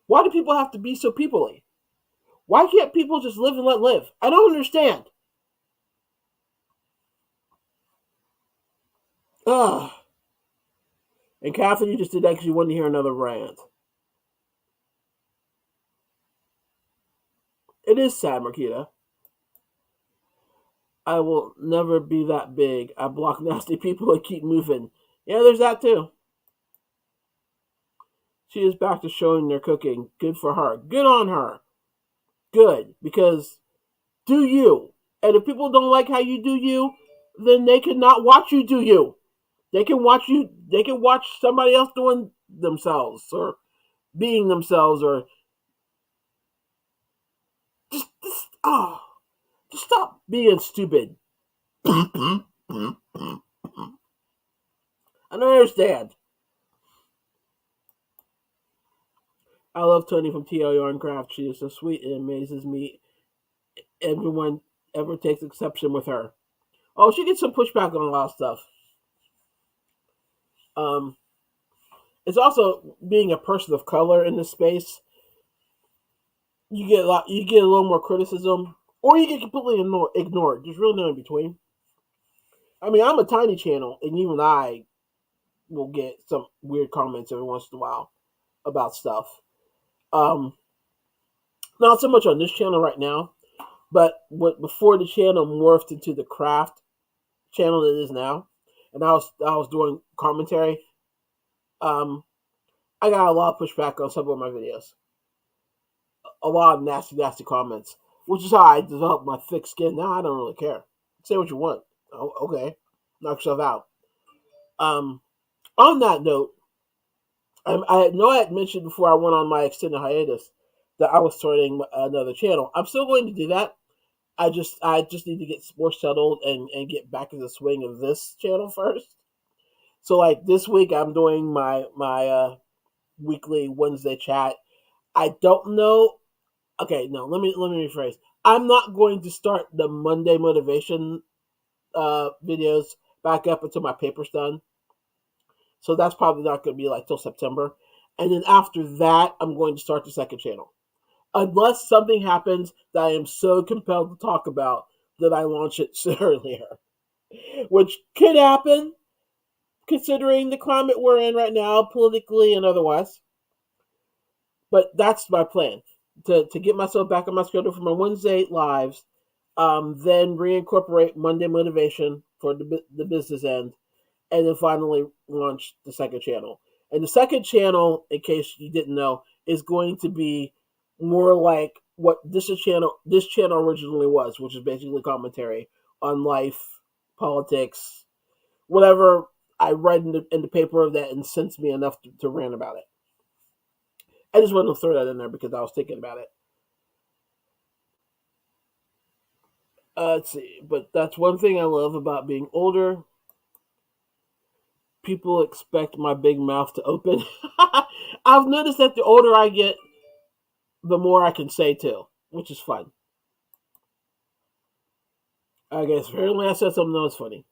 Speaker 1: Why do people have to be so people-y? Why can't people just live and let live? I don't understand. Ugh. And Catherine, you just did that because you wanted to hear another rant. It is sad, Marquita. I will never be that big. I block nasty people and keep moving. Yeah, there's that too. She is back to showing their cooking. Good for her. Good on her. Good. Because do you. And if people don't like how you do you, then they cannot watch you do you. They can watch somebody else doing themselves or being themselves or oh, just stop being stupid. I don't understand. I love Tony from TL Yarncraft. She is so sweet and amazes me. Everyone ever takes exception with her. Oh, she gets some pushback on a lot of stuff. Um, it's also being a person of color in this space. You get a little more criticism, or you get completely ignored. There's really no in between. I mean, I'm a tiny channel, and even I will get some weird comments every once in a while about stuff. Um, Not so much on this channel right now, but before the channel morphed into the craft channel that it is now, and I was doing commentary. Um, I got a lot of pushback on some of my videos. A lot of nasty comments, which is how I developed my thick skin. Now I don't really care. Say what you want. Oh, okay, knock yourself out. Um, on that note, I know I had mentioned before I went on my extended hiatus that I was starting another channel. I'm still going to do that. I just need to get more settled and get back in the swing of this channel first. So like this week I'm doing my weekly Wednesday chat. I don't know. Okay, no, let me rephrase. I'm not going to start the Monday motivation videos back up until my paper's done. So that's probably not going to be like till September. And then after that, I'm going to start the second channel. Unless something happens that I am so compelled to talk about that I launch it earlier, which could happen considering the climate we're in right now, politically and otherwise. But that's my plan to get myself back on my schedule for my Wednesday lives, then reincorporate Monday motivation for the business end, and then finally launch the second channel. And the second channel, in case you didn't know, is going to be more like what this channel originally was, which is basically commentary on life, politics, whatever I read in the paper that incensed me enough to rant about it. I just wanted to throw that in there because I was thinking about it. Let's see, but that's one thing I love about being older. People expect my big mouth to open. I've noticed that the older I get, the more I can say too, which is fun. I guess apparently I said something that was funny.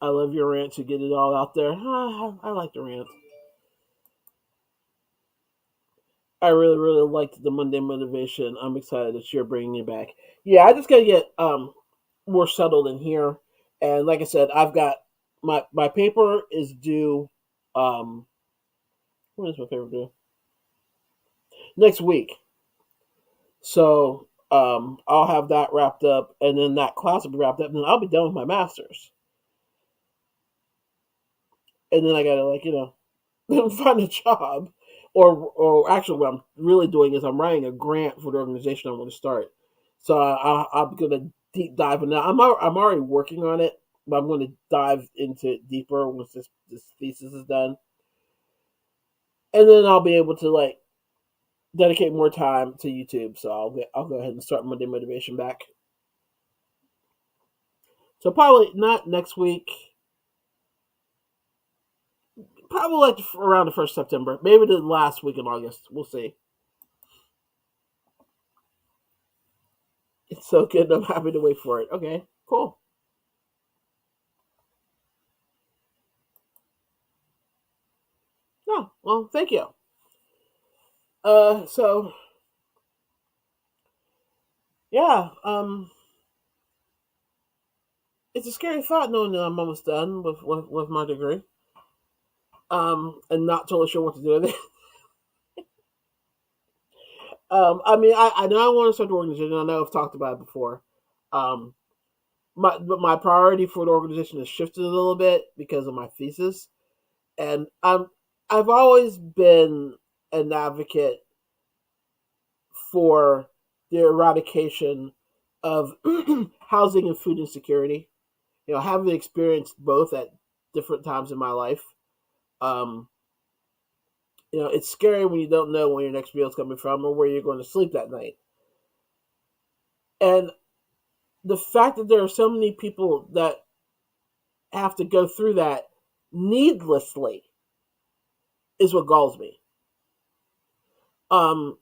Speaker 1: I love your rant to get it all out there. I like the rant. I really liked the Monday motivation. I'm excited that you're bringing it back. Yeah, I just gotta get more settled in here. And like I said, I've got my paper is due. Um, when is my paper due? Next week. So I'll have that wrapped up, and then that class will be wrapped up, and then I'll be done with my masters. And then I gotta find a job, or actually, what I'm really doing is I'm writing a grant for the organization I want to start. So I'm gonna deep dive in that. I'm already working on it, but I'm going to dive into it deeper once this thesis is done, and then I'll be able to dedicate more time to YouTube. So I'll go ahead and start Monday motivation back. So probably not next week. Probably around the 1st September, maybe the last week in August. We'll see. It's so good. I'm happy to wait for it. Okay, cool. Oh, well, thank you. So yeah, it's a scary thought knowing that I'm almost done with my degree, and not totally sure what to do with it. I mean, I know I want to start the organization. I know I've talked about it before. Um, but my priority for the organization has shifted a little bit because of my thesis, and I've always been an advocate for the eradication of housing and food insecurity. You know, having experienced both at different times in my life, um, you know, it's scary when you don't know where your next meal is coming from or where you're going to sleep that night. And the fact that there are so many people that have to go through that needlessly is what galls me. Um,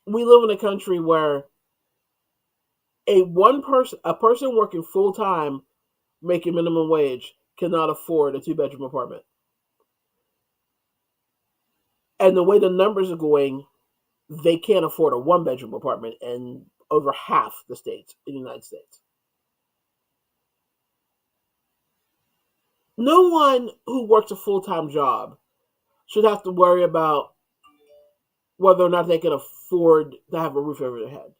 Speaker 1: we live in a country where a person working full time, making minimum wage, cannot afford a 2 bedroom apartment. And the way the numbers are going, they can't afford a 1 bedroom apartment in over half the states in the United States. No one who works a full time job should have to worry about whether or not they can afford to have a roof over their head.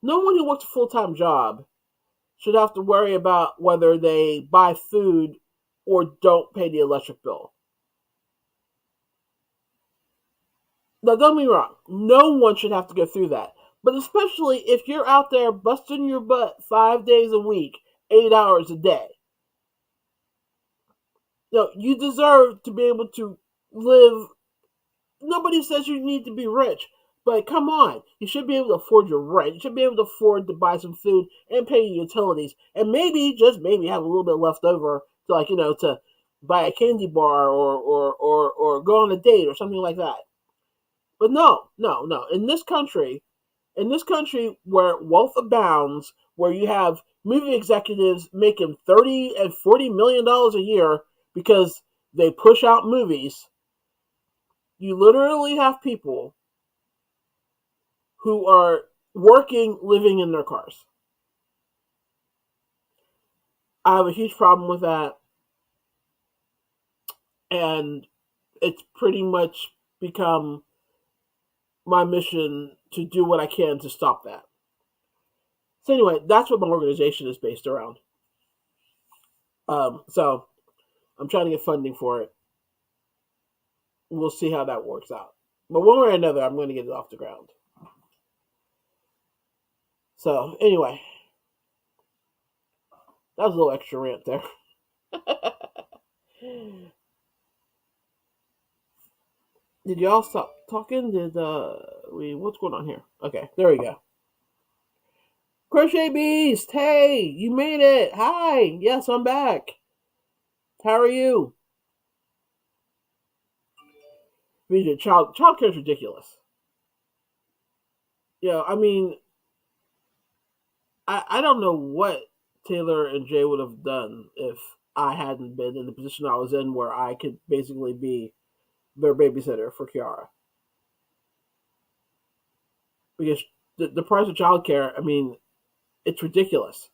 Speaker 1: No one who works a full time job should have to worry about whether they buy food or don't pay the electric bill. Now, don't get me wrong, no one should have to go through that. But especially if you're out there busting your butt 5 days a week, 8 hours a day, you deserve to be able to live. Nobody says you need to be rich, but come on, you should be able to afford your rent. You should be able to afford to buy some food and pay your utilities, and maybe just maybe have a little bit left over to to buy a candy bar or go on a date or something like that. But no, no, no. In this country where wealth abounds, where you have movie executives making 30 and $40 million a year because they push out movies, you literally have people who are working, living in their cars. I have a huge problem with that, and it's pretty much become my mission to do what I can to stop that. So anyway, that's what my organization is based around. So I'm trying to get funding for it. We'll see how that works out. But one way or another, I'm going to get it off the ground. So anyway, that was a little extra rant there. Did y'all stop talking? Did what's going on here? Okay, there we go. Crochet Beast, hey, you made it. Hi, yes, I'm back. How are you? Child care is ridiculous. I mean, I don't know what Taylor and Jay would have done if I hadn't been in the position I was in, where I could basically be their babysitter for Kiara. Because the price of childcare, I mean, it's ridiculous.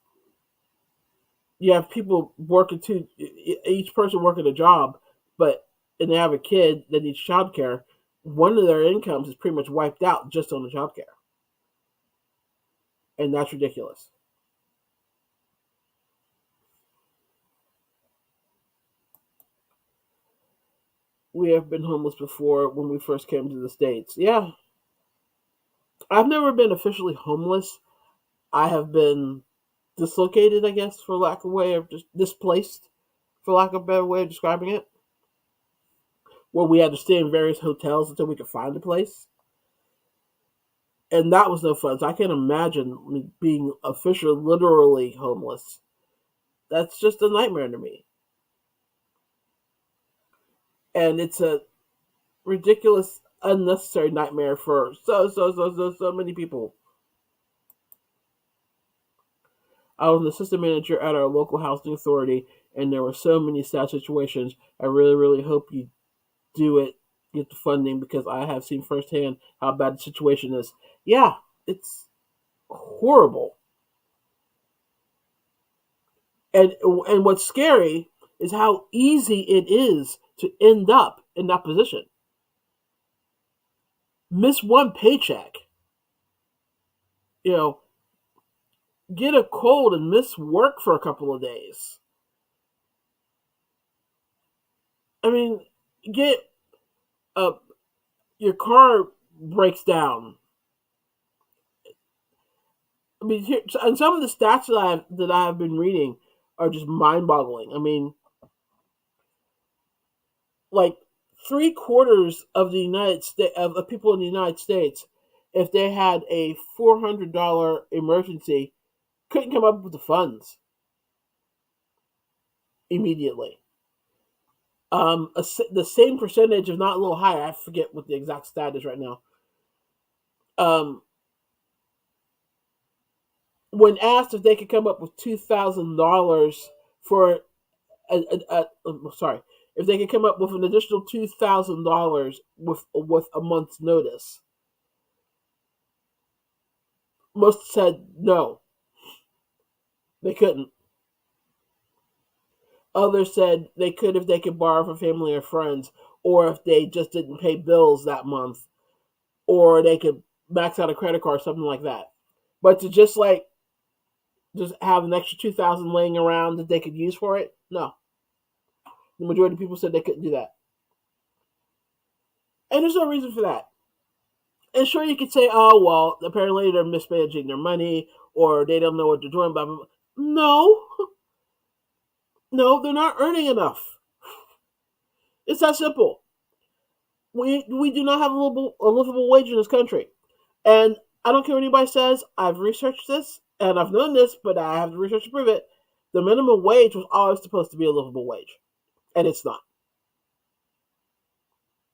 Speaker 1: You have people working each person working a job, but and they have a kid that needs childcare. One of their incomes is pretty much wiped out just on the childcare, and that's ridiculous. We have been homeless before when we first came to the States. Yeah, I've never been officially homeless. I have been dislocated, I guess, for lack of way of just displaced, for lack of a better way of describing it, where we had to stay in various hotels until we could find a place. And that was no fun. So I can't imagine being officially, literally homeless. That's just a nightmare to me. And it's a ridiculous, unnecessary nightmare for so many people. I was an assistant manager at our local housing authority, and there were so many sad situations. I really, really hope you do it, get the funding, because I have seen firsthand how bad the situation is. Yeah, it's horrible. And what's scary is how easy it is to end up in that position. Miss one paycheck, you know, get a cold and miss work for a couple of days. I mean, get a your car breaks down. I mean, here, and some of the stats that I have been reading are just mind-boggling. I mean, like 3/4 of the United States of the people in the United States, if they had a $400 emergency, couldn't come up with the funds immediately. The same percentage, if not a little higher, I forget what the exact stat is right now. Um, when asked if they could come up with $2,000 for sorry, if they could come up with an additional $2,000 with a month's notice, most said no, they couldn't. Others said they could if they could borrow from family or friends, or if they just didn't pay bills that month, or they could max out a credit card, something like that. But to just have an extra 2,000 laying around that they could use for it, no. The majority of people said they couldn't do that, and there's no reason for that. And sure, you could say, "Oh well, apparently they're mismanaging their money, or they don't know what they're doing." Blah blah blah. No, no, they're not earning enough. It's that simple. We do not have a livable wage in this country, and I don't care what anybody says. I've researched this and I've known this, but I have the research to prove it. The minimum wage was always supposed to be a livable wage, and it's not.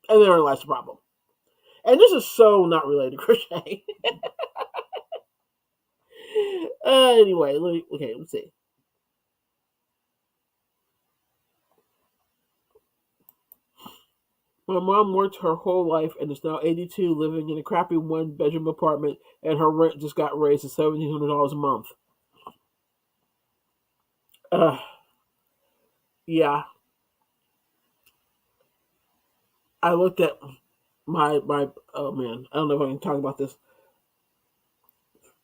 Speaker 1: And therein lies the problem. And this is so not related to crochet. Anyway, let's see. My mom worked her whole life and is now 82, living in a crappy one-bedroom apartment, and her rent just got raised to $1,700 a month. Uh, yeah, I looked at my. Oh man, I don't know if I can talk about this.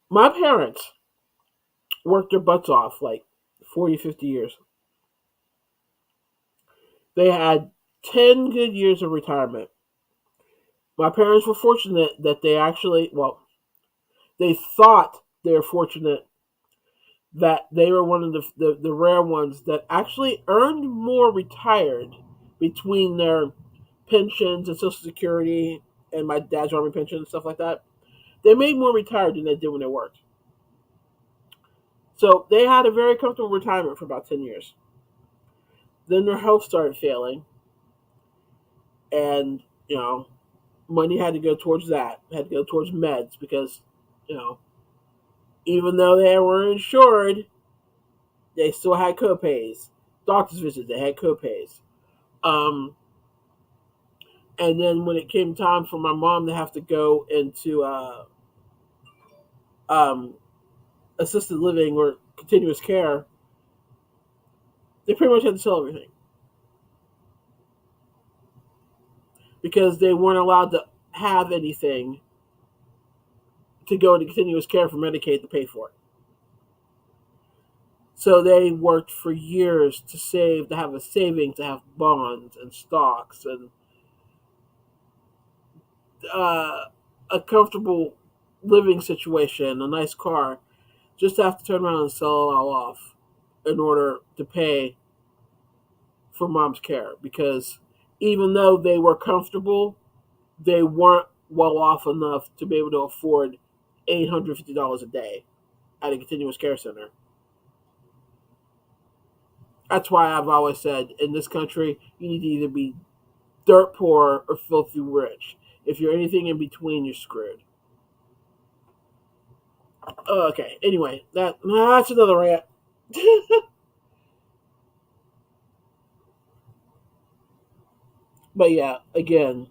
Speaker 1: My parents worked their butts off like 40, 50 years. They had 10 good years of retirement. My parents were fortunate that they thought they were fortunate that they were one of the rare ones that actually earned more retired between their pensions and Social Security and my dad's Army pension and stuff like that. They made more retired than they did when they worked. So they had a very comfortable retirement for about 10 years. Then their health started failing, and, money had to go towards that, had to go towards meds because, you know, even though they were insured, they still had copays. Doctor's visits, they had copays. Um, and then when it came time for my mom to have to go into um, assisted living or continuous care, they pretty much had to sell everything because they weren't allowed to have anything to go into continuous care for Medicaid to pay for it. So they worked for years to save, to have a saving, to have bonds and stocks and uh, a comfortable living situation, a nice car, just to have to turn around and sell it all off in order to pay for mom's care. Because even though they were comfortable, they weren't well off enough to be able to afford $850 a day at a continuous care center. That's why I've always said in this country, you need to either be dirt poor or filthy rich. If you're anything in between, you're screwed. Okay, anyway, that's another rant. But yeah, again,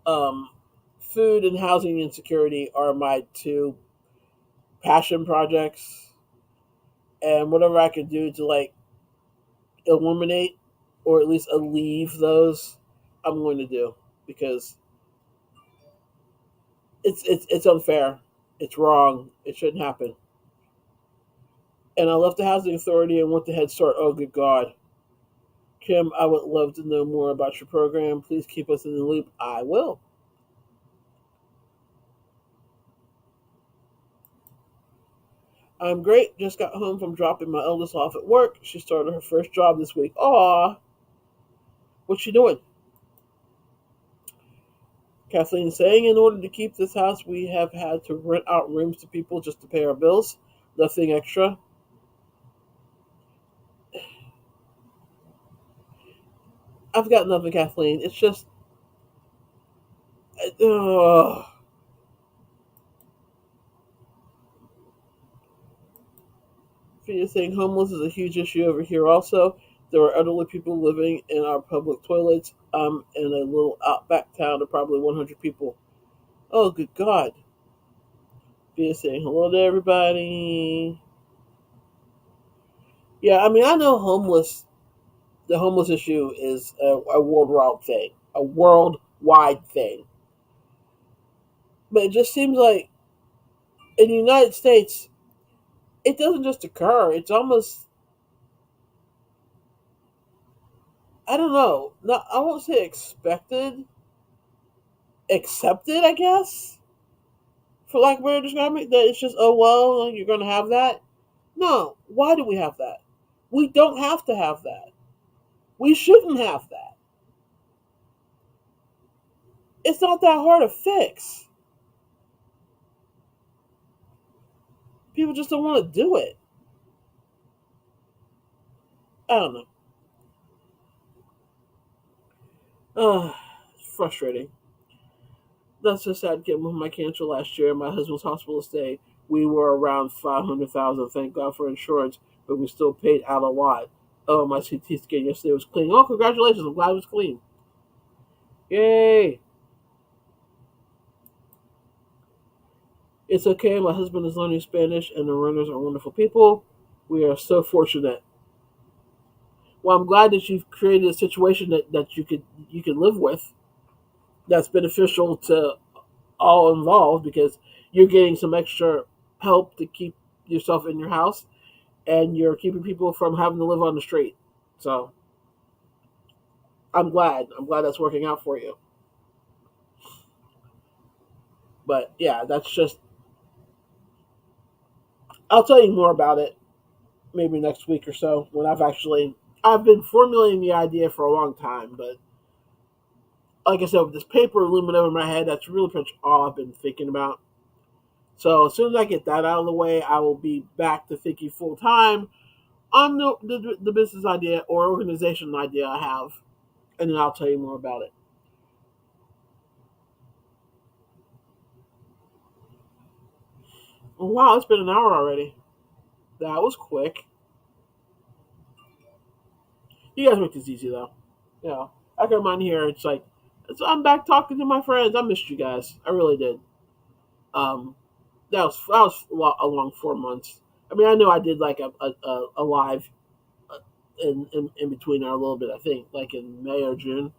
Speaker 1: um, food and housing insecurity are my two passion projects. and whatever I can do to like eliminate or at least alleviate those, I'm going to do, because it's unfair, it's wrong, it shouldn't happen. And I left the housing authority and went to Head Start. Oh, good God. Kim, I would love to know more about your program. Please keep us in the loop. I will. I'm great. Just got home from dropping my eldest off at work. She started her first job this week. Aw, what's she doing? Kathleen saying, in order to keep this house, we have had to rent out rooms to people just to pay our bills. Nothing extra. I've got nothing, Kathleen. It's just, uh, Fia saying homeless is a huge issue over here. Also, there are elderly people living in our public toilets. I'm in a little outback town of probably 100 people. Oh, good God. Fia saying hello to everybody. Yeah, I mean, I know the homeless issue is a worldwide thing, a worldwide thing. But it just seems like in the United States, it doesn't just occur. It's almost, I don't know, not, I won't say expected, accepted, I guess, for lack of a better describing, that it's just, oh, well, you're going to have that. No, why do we have that? We don't have to have that. We shouldn't have that. It's not that hard to fix. People just don't want to do it. I don't know. It's frustrating. That's so sad. Getting with my cancer last year, my husband's hospital stay, we were around 500,000. Thank God for insurance, but we still paid out a lot. Oh, my CT scan yesterday was clean. Oh, congratulations! I'm glad it was clean. Yay! It's okay. My husband is learning Spanish, and the runners are wonderful people. We are so fortunate. Well, I'm glad that you've created a situation that you can live with. That's beneficial to all involved, because you're getting some extra help to keep yourself in your house, and you're keeping people from having to live on the street. So I'm glad. I'm glad that's working out for you. But yeah, that's just. I'll tell you more about it maybe next week or so, when I've been formulating the idea for a long time, but like I said, with this paper looming over my head, that's really pretty much all I've been thinking about. So as soon as I get that out of the way, I will be back to thinking full time on the business idea or organization idea I have, and then I'll tell you more about it. Oh, wow, it's been an hour already. That was quick. You guys make this easy though. You know, I come on here. It's like I'm back talking to my friends. I missed you guys. I really did. Um, that was a long 4 months. I mean, I know I did like a live in between there a little bit. I think like in May or June,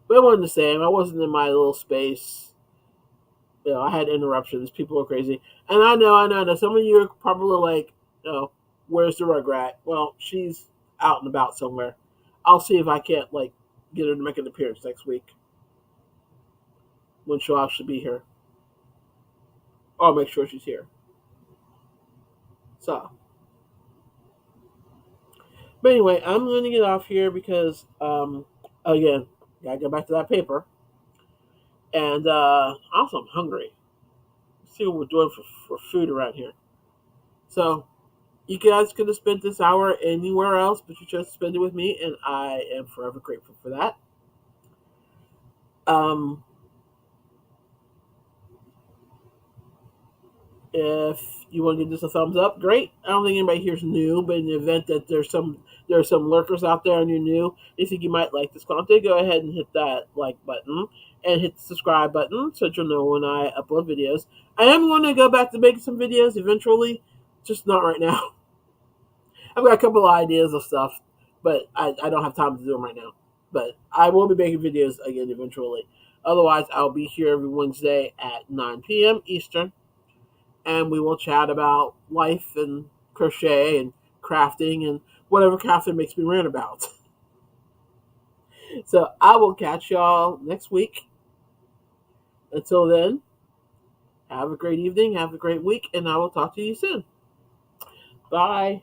Speaker 1: but it wasn't the same. I wasn't in my little space. I had interruptions. People were crazy, and I know. Some of you are probably like, where's the Rugrat? Well, she's out and about somewhere. I'll see if I can't like get her to make an appearance next week when she'll actually be here. I'll make sure she's here. So, but anyway, I'm going to get off here because, again, gotta go back to that paper, and also I'm hungry. Let's see what we're doing for food around here. So, you guys could have spent this hour anywhere else, but you chose to spend it with me, and I am forever grateful for that. Um, if you want to give this a thumbs up, great. I don't think anybody here's new, but in the event that there are some lurkers out there and you're new, you think you might like this content, go ahead and hit that like button and hit the subscribe button so that you'll know when I upload videos. I am going to go back to making some videos eventually, just not right now. I've got a couple of ideas of stuff, but I don't have time to do them right now. But I will be making videos again eventually. Otherwise, I'll be here every Wednesday at 9 p.m. Eastern, and we will chat about life and crochet and crafting and whatever crafting makes me rant about. So I will catch y'all next week. Until then, have a great evening, have a great week, and I will talk to you soon. Bye.